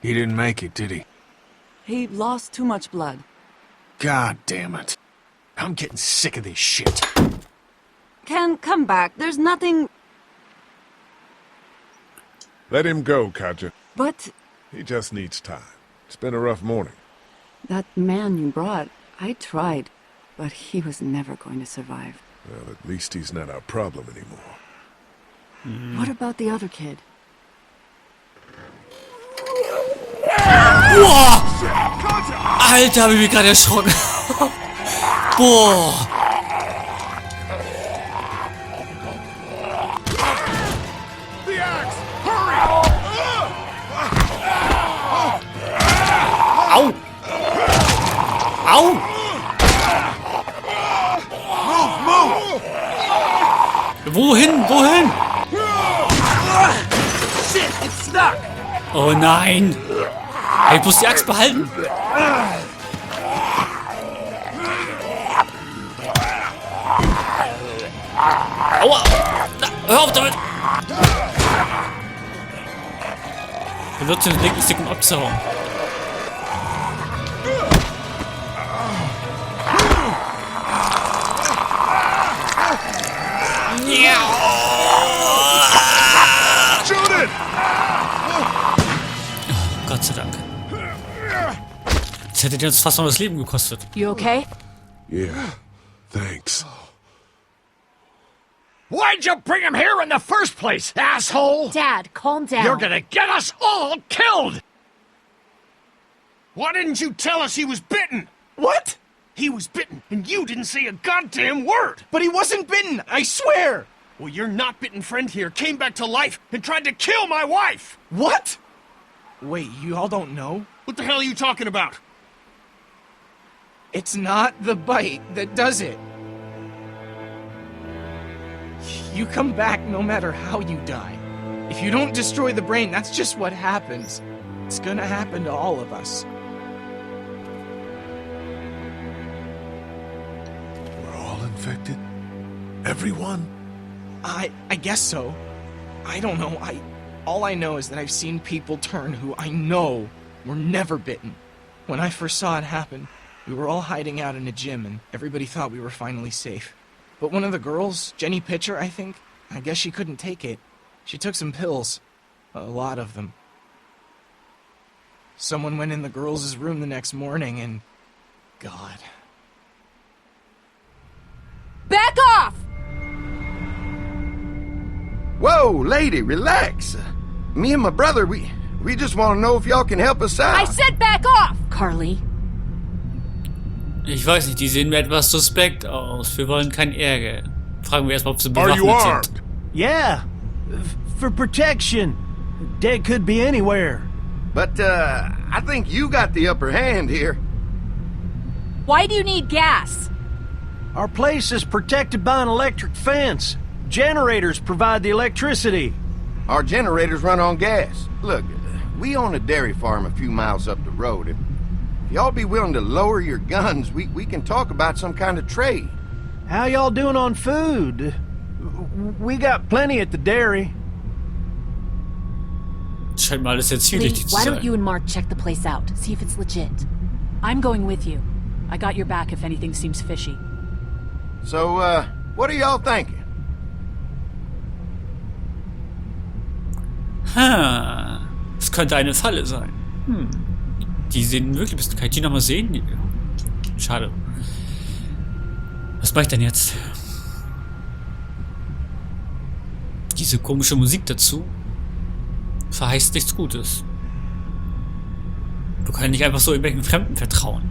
He didn't make it, did he? He lost too much blood. God damn it. I'm getting sick of this shit. Ken, come back. There's nothing... Let him go, Katja. But He just needs time. It's been a rough morning. that man you brought, I tried, but he was never going to survive. Well, at least he's not our problem anymore. What about the other kid? Boah! Alter, hab ich mich gerade erschrocken. Boah! The axe! Hurry! Au! Au! Move! Wohin? Wohin? Shit, it's stuck! Oh nein! Ich muss die Axt behalten. Aua! Na, hör auf damit! Er wird den linken Stick abzuhauen. Shoot it! Gott sei Dank. Das hätte uns fast noch das Leben gekostet. You okay? Yeah, thanks. Why'd you bring him here in the first place, asshole? Dad, calm down. You're gonna get us all killed! Why didn't you tell us he was bitten? What? He was bitten, and you didn't say a goddamn word! But he wasn't bitten, I swear! Well, your not-bitten friend here came back to life and tried to kill my wife! What? Wait, you all don't know? What the hell are you talking about? It's not the bite that does it. You come back no matter how you die. If you don't destroy the brain, that's just what happens. It's gonna happen to all of us. We're all infected? Everyone? I guess so. I don't know. All I know is that I've seen people turn who I know were never bitten. When I first saw it happen, we were all hiding out in a gym and everybody thought we were finally safe. But one of the girls, Jenny Pitcher, I think, I guess she couldn't take it. She took some pills. A lot of them. Someone went in the girls' room the next morning and... God. Back off! Whoa, lady, relax. Me and my brother, we just want to know if y'all can help us out. I said back off! Carly. Ich weiß nicht, die sehen mir etwas suspekt aus. Wir wollen keinen Ärger. Fragen wir erstmal, ob sie Are you bewaffnet armed? sind. Yeah, for protection. Dead could be anywhere. But, I think you got the upper hand here. Why do you need gas? Our place is protected by an electric fence. Generators provide the electricity. Our generators run on gas. Look, we own a dairy farm a few miles up the road. If y'all be willing to lower your guns, we can talk about some kind of trade. How y'all doing on food? We got plenty at the dairy. Scheint mal alles sehr Lee, zwielichtig zu why sein. don't you and Mark check the place out? See if it's legit. I'm going with you. I got your back if anything seems fishy. So, what are y'all thinking? Ha, das könnte eine Falle sein. Die sehen wirklich ein bisschen... Kann ich die nochmal sehen? Schade. Was mache ich denn jetzt? Diese komische Musik dazu verheißt nichts Gutes. Wir können nicht einfach so irgendwelchen Fremden vertrauen.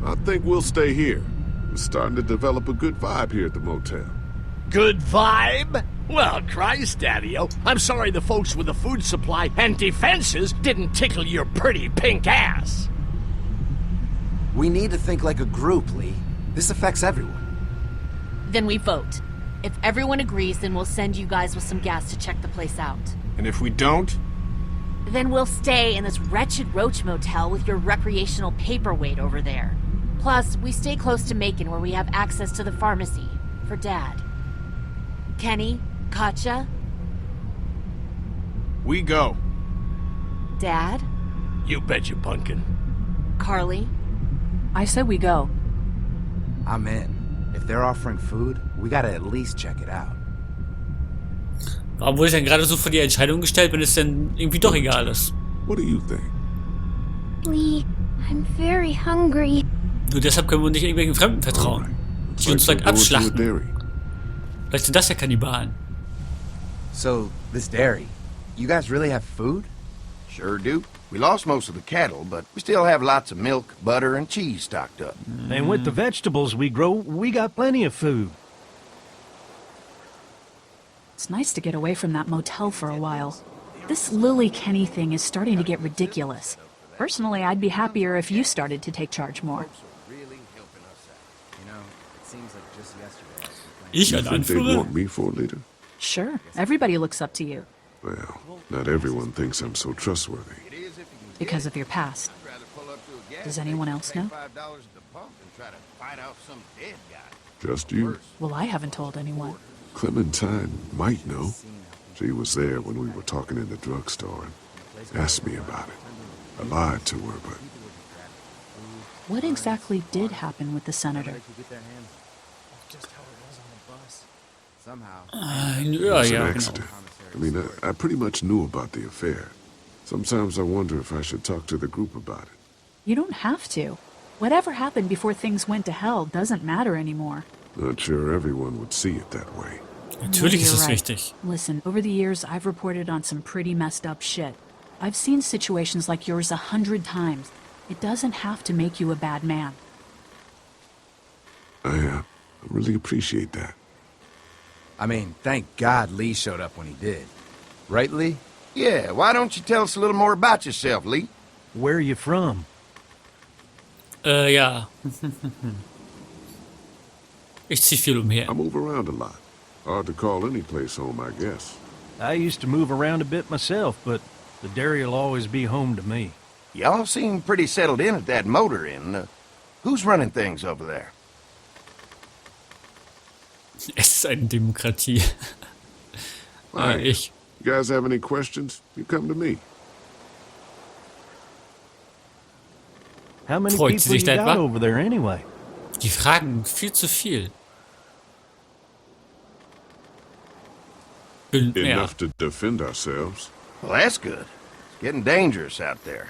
I think we'll stay here. We're starting to develop a good vibe here at the motel. Good vibe? Well, Christ, Daddy-o, I'm sorry the folks with the food supply and defenses didn't tickle your pretty pink ass. We need to think like a group, Lee. This affects everyone. Then we vote. If everyone agrees, then we'll send you guys with some gas to check the place out. And if we don't? Then we'll stay in this wretched roach motel with your recreational paperweight over there. Plus, we stay close to Macon where we have access to the pharmacy. For Dad. Kenny? Katja? We go. Dad? You bet you, Pumpkin. Carly? I said we go. I'm in. If they're offering food, we gotta at least check it out. Warum wurde ich dann gerade so vor die Entscheidung gestellt, wenn es denn irgendwie doch egal ist? What do you think? Lee, I'm very hungry. Nur deshalb können wir nicht irgendwelchen Fremden vertrauen, die uns dann abschlachten. Vielleicht sind das ja Kannibalen. So, this dairy, you guys really have food? Sure do. We lost most of the cattle, but we still have lots of milk, butter, and cheese stocked up. And with the vegetables we grow, we got plenty of food. It's nice to get away from that motel for a while. This Lily Kenny thing is starting to get ridiculous. Personally, I'd be happier if you started to take charge more. Ich You als think they Anführer? want me for a leader? Sure, everybody looks up to you. Well, not everyone thinks I'm so trustworthy. Because of your past. Does anyone else know? Just you. Well, I haven't told anyone. Clementine might know. She was there when we were talking in the drugstore and asked me about it. I lied to her, but What exactly did happen with the senator? Ja, it was ja, an genau. accident. I mean, I pretty much knew about the affair. Sometimes I wonder if I should talk to the group about it. You don't have to. Whatever happened before things went to hell doesn't matter anymore. Not sure everyone would see it that way. Natürlich ist You're es right. wichtig. Listen, over the years, I've reported on some pretty messed up shit. I've seen situations like yours 100 times. It doesn't have to make you a bad man. I really appreciate that. I mean, thank God Lee showed up when he did. Right, Lee? Yeah, why don't you tell us a little more about yourself, Lee? Where are you from? Ja. Ich zieh viel umher. I move around a lot. Hard to call any place home, I guess. I used to move around a bit myself, but the dairy will always be home to me. Y'all seem pretty settled in at that motor inn. Who's running things over there? Es ist eine Demokratie. Hi. Ich. You guys have any questions? You come to me. How many Freut sie people sich you da got etwa? over there anyway? Die fragen viel zu viel. Ja. Enough to defend ourselves. Well, that's good. It's getting dangerous out there.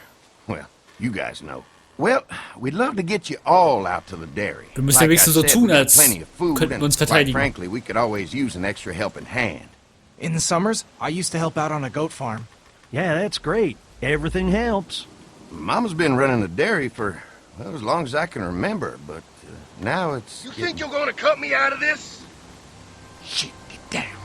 Well, you guys know. Well, we'd love to get you all out to the dairy. Wir müssen ja wenigstens so tun, we got als plenty of food, könnten wir and uns quite verteidigen. frankly, we could always use an extra helping hand. In the summers, I used to help out on a goat farm. Yeah, that's great. Everything helps. Mama's been running a dairy for, well, as long as I can remember, but now it's... You think you're gonna cut me out of this? Shit, get down.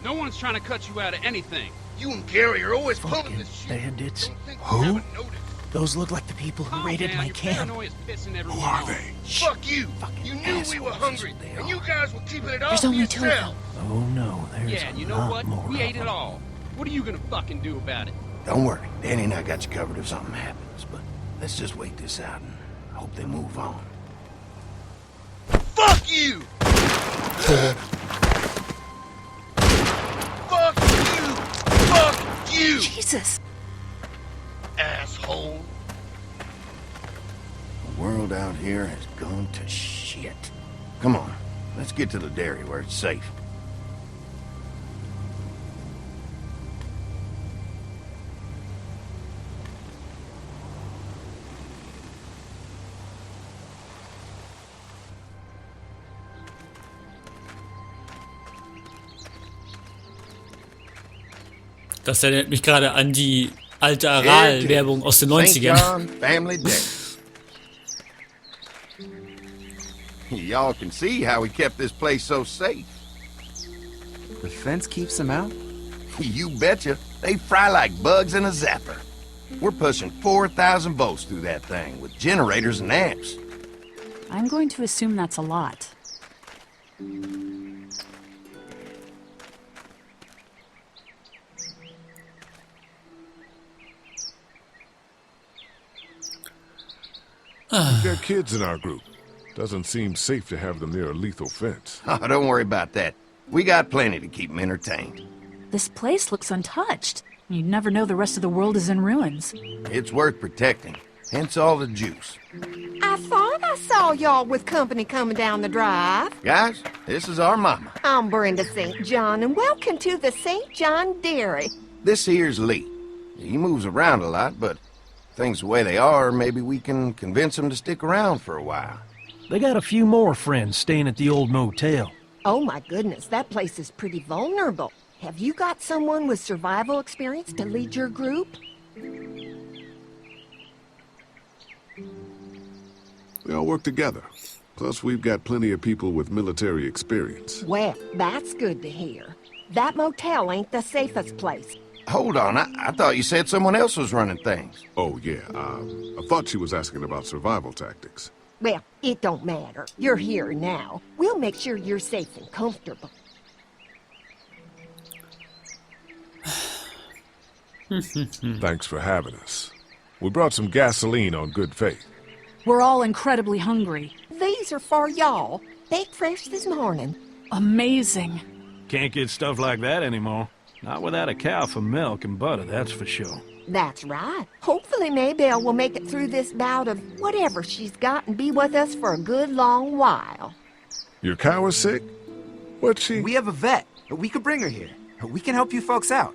No one's trying to cut you out of anything. You and Gary are always pulling Fucking this shit. bandits. Don't think Who? we haven't noticed. Those look like the people who raided my your camp. paranoia is pissing everyone Who are off. they? Fuck you. Fucking You knew we were assholes, hungry, they and are. you guys were keeping it all There's to only two of yourself. them. Oh no, there's Yeah, a and you know lot what? more We of ate it them. all. What are you gonna fucking do about it? Don't worry, Danny and I got you covered if something happens, but let's just wait this out and hope they move on. Fuck you. Fuck you. Fuck you, Jesus! asshole. The world out here has gone to shit. Come on, let's get to the dairy where it's safe. Das erinnert mich gerade an die alte Aral-Werbung aus den St. 90ern. John Family Dairy. Y'all can see how we kept this place so safe. The fence keeps them out? You betcha. They fry like bugs in a zapper. We're pushing 4,000 volts through that thing with generators and amps. I'm going to assume that's a lot. We've got kids in our group. Doesn't seem safe to have them near a lethal fence. Oh, don't worry about that. We got plenty to keep them entertained. This place looks untouched. You'd never know the rest of the world is in ruins. It's worth protecting. Hence all the juice. I thought I saw y'all with company coming down the drive. Guys, this is our mama. I'm Brenda St. John, and welcome to the St. John Dairy. This here's Lee. He moves around a lot, but things the way they are, maybe we can convince him to stick around for a while. They got a few more friends staying at the old motel. Oh my goodness, that place is pretty vulnerable. Have you got someone with survival experience to lead your group? We all work together. Plus, we've got plenty of people with military experience. Well, that's good to hear. That motel ain't the safest place. Hold on, I thought you said someone else was running things. Oh, yeah, I thought she was asking about survival tactics. Well, it don't matter. You're here now. We'll make sure you're safe and comfortable. Thanks for having us. We brought some gasoline on good faith. We're all incredibly hungry. These are for y'all. Baked fresh this morning. Amazing. Can't get stuff like that anymore. Not without a cow for milk and butter, that's for sure. That's right. Hopefully Maybelle will make it through this bout of whatever she's got and be with us for a good long while. Your cow is sick? What's she? We have a vet. We could bring her here. We can help you folks out.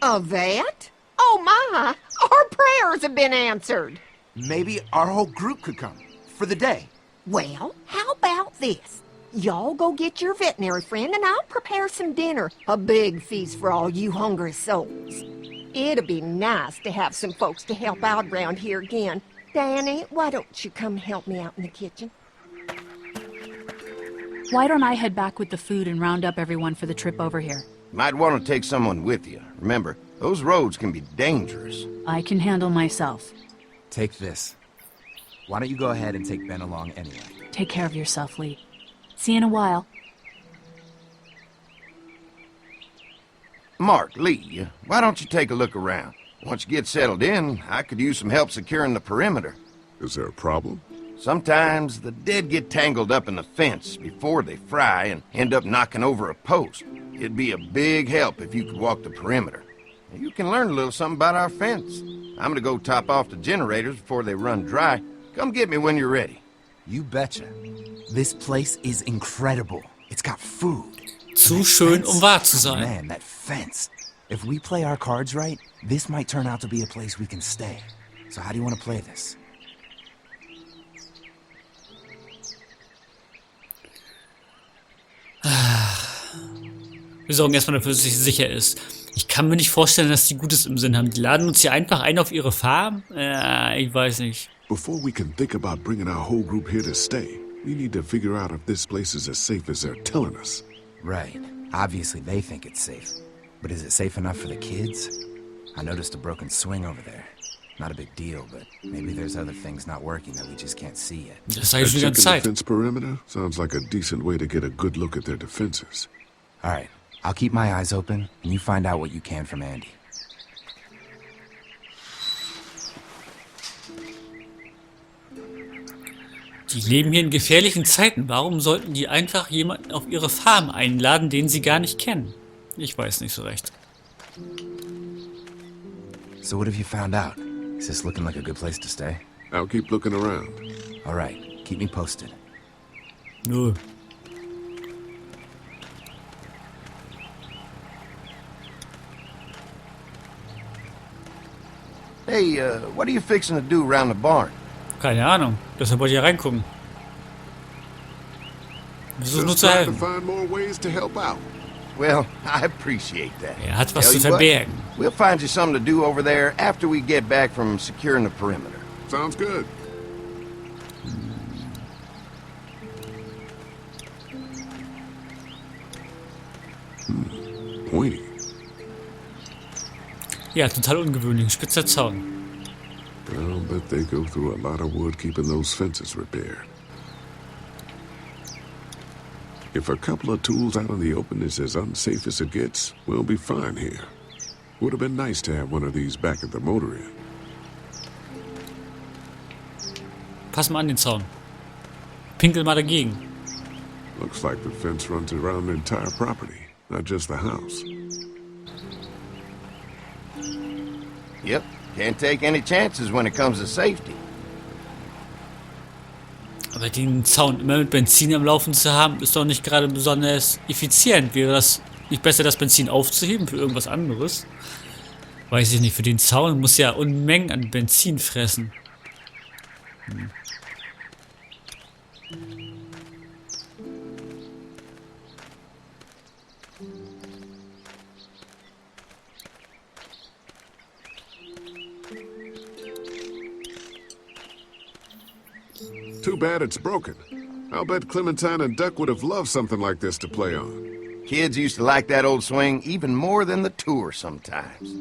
A vet? Oh my! Our prayers have been answered. Maybe our whole group could come. For the day. Well, how about this? Y'all go get your veterinary friend and I'll prepare some dinner. A big feast for all you hungry souls. It'd be nice to have some folks to help out around here again. Danny, why don't you come help me out in the kitchen? Why don't I head back with the food and round up everyone for the trip over here? Might want to take someone with you. Remember, those roads can be dangerous. I can handle myself. Take this. Why don't you go ahead and take Ben along anyway? Take care of yourself, Lee. See you in a while. Mark, Lee, why don't you take a look around? Once you get settled in, I could use some help securing the perimeter. Is there a problem? Sometimes the dead get tangled up in the fence before they fry and end up knocking over a post. It'd be a big help if you could walk the perimeter. You can learn a little something about our fence. I'm gonna go top off the generators before they run dry. Come get me when you're ready. You betcha. This place is incredible. It's got food. Zu schön, wahr zu sein. Man, that fence. If we play our cards right, this might turn out to be a place we can stay. So how do you want to play this? Wir sorgen erstmal dafür, dass es sicher ist. Ich kann mir nicht vorstellen, dass die Gutes im Sinn haben. Die laden uns hier einfach ein auf ihre Farm? Ich weiß nicht. Before we can think about bringing our whole group here to stay, we need to figure out if this place is as safe as they're telling us. Right. Obviously they think it's safe. But is it safe enough for the kids? I noticed a broken swing over there. Not a big deal, but maybe there's other things not working that we just can't see yet. Das sage ich schon die ganze Zeit. Defense perimeter sounds like a decent way to get a good look at their defenses. All right. I'll keep my eyes open, and you find out what you can from Andy. Die leben hier in gefährlichen Zeiten. Warum sollten die einfach jemanden auf ihre Farm einladen, den sie gar nicht kennen? Ich weiß nicht so recht. So what have you found out? Is this looking like a good place to stay? I'll keep looking around. All right. Keep me posted. Nö. Hey, what are you fixing to do around the barn? Keine Ahnung. Deshalb wollte ich ja reingucken. Versuch nur zu helfen. Find more ways to help out. Well, I appreciate that. Hat was zu verbergen. We'll find you something to do over there after we get back from securing the perimeter. Sounds good. Pointy. Ja, total ungewöhnlich. Spitzer Zaun. I'll bet they go through a lot of wood keeping those fences repaired. If a couple of tools out in the open is as unsafe as it gets, we'll be fine here. Would have been nice to have one of these back at the motor inn. Pass mal an den Zaun. Pinkel mal dagegen. Looks like the fence runs around the entire property, not just the house. Yep, can't take any chances when it comes to safety. Aber den Zaun immer mit Benzin am Laufen zu haben, ist doch nicht gerade besonders effizient. Wäre das nicht besser, das Benzin aufzuheben für irgendwas anderes? Weiß ich nicht, für den Zaun muss ja Unmengen an Benzin fressen. Too bad it's broken. I'll bet Clementine and Duck would have loved something like this to play on. Kids used to like that old swing even more than the tour sometimes.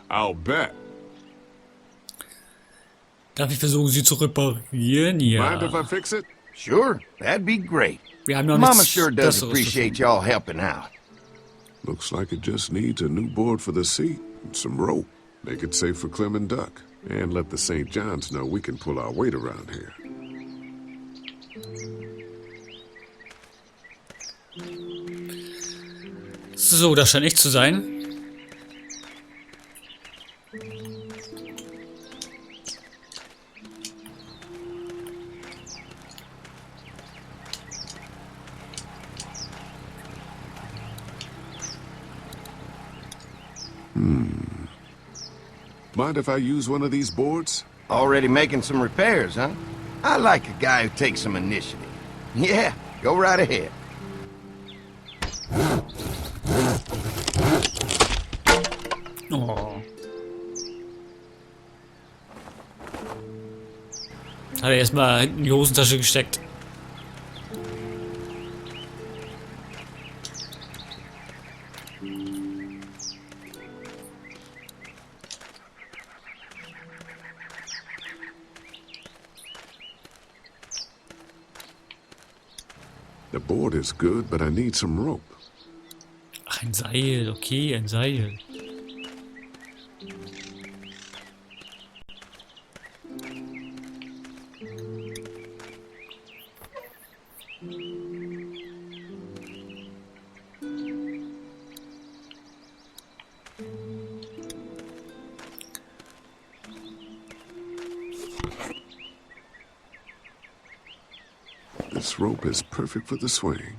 I'll bet. Darf ich versuchen, sie zu reparieren? Ja. Mind if I fix it? Sure, that'd be great. Wir haben noch Mama nichts sure does Besseres appreciate y'all helping out. Looks like it just needs a new board for the seat and some rope. Make it safe for Clem and Duck. And let the St. John's know we can pull our weight around here. So, das scheint echt zu sein. Mind if I use one of these boards? Already making some repairs, huh? I like a guy who takes some initiative. Yeah, go right ahead. Oh. Hat er erstmal hinten in die Hosentasche gesteckt. The board is good, but I need some rope. Ach, ein Seil, okay, ein Seil. This rope is perfect for the swing.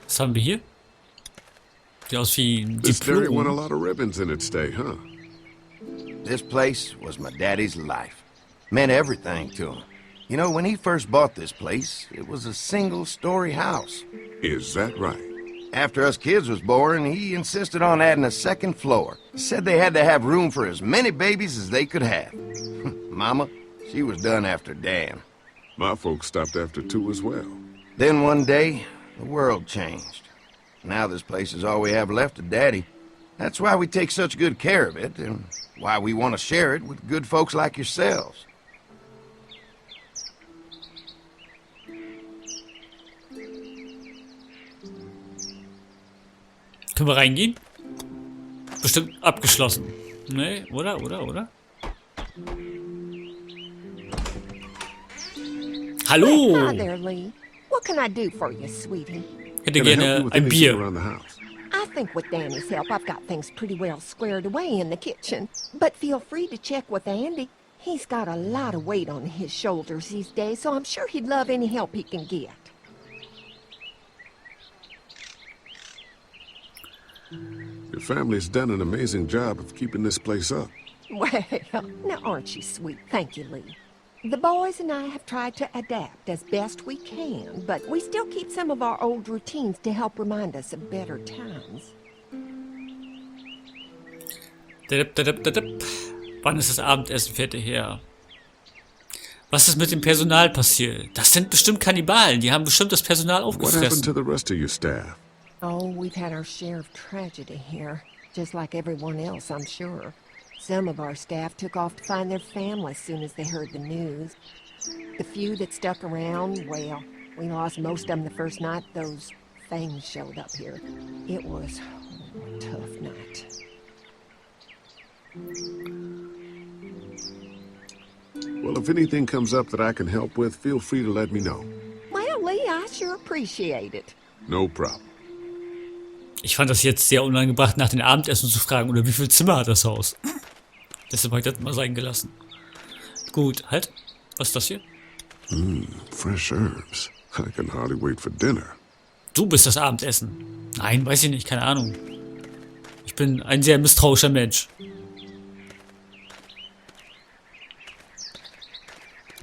Was haben wir hier? Sieht aus wie ein This dairy won a Diplom. lot of ribbons in its day, huh? This place was my daddy's life. Meant everything to him. You know, when he first bought this place, it was a single-story house. Is that right? After us kids was born, he insisted on adding a second floor. Said they had to have room for as many babies as they could have. Mama, she was done after Dan. My folks stopped after 2 as well. Then one day, the world changed. Now this place is all we have left of Daddy. That's why we take such good care of it, and why we want to share it with good folks like yourselves. Können wir reingehen? Bestimmt abgeschlossen. Ne, oder? Hallo! Hi there, Lee. What can I do for you, sweetie? Hätte Can I help you gerne with ein anything Bier. around the house? I think with Danny's help, I've got things pretty well squared away in the kitchen. But feel free to check with Andy. He's got a lot of weight on his shoulders these days, so I'm sure he'd love any help he can get. Your family's done an amazing job of keeping this place up. Well, now aren't you sweet? Thank you, Lee. The boys and I have tried to adapt as best we can, but we still keep some of our old routines to help remind us of better times. Wann ist das Abendessen fertig her? Was ist mit dem Personal passiert? Das sind bestimmt Kannibalen. Die haben bestimmt das Personal What happened aufgefressen. to the rest of your staff? Oh, we've had our share of tragedy here, just like everyone else, I'm sure. Some of our staff took off to find their families as soon as they heard the news. The few that stuck around, well, we lost most of them the first night those things showed up here. It was a tough night. Well, if anything comes up that I can help with, feel free to let me know. Well, Lee, I sure appreciate it. No problem. Ich fand das jetzt sehr unangebracht, nach dem Abendessen zu fragen, oder wie viel Zimmer hat das Haus? Deshalb habe ich das mal sein gelassen. Gut, halt. Was ist das hier? Fresh herbs. I can hardly wait for dinner. Du bist das Abendessen. Nein, weiß ich nicht, keine Ahnung. Ich bin ein sehr misstrauischer Mensch.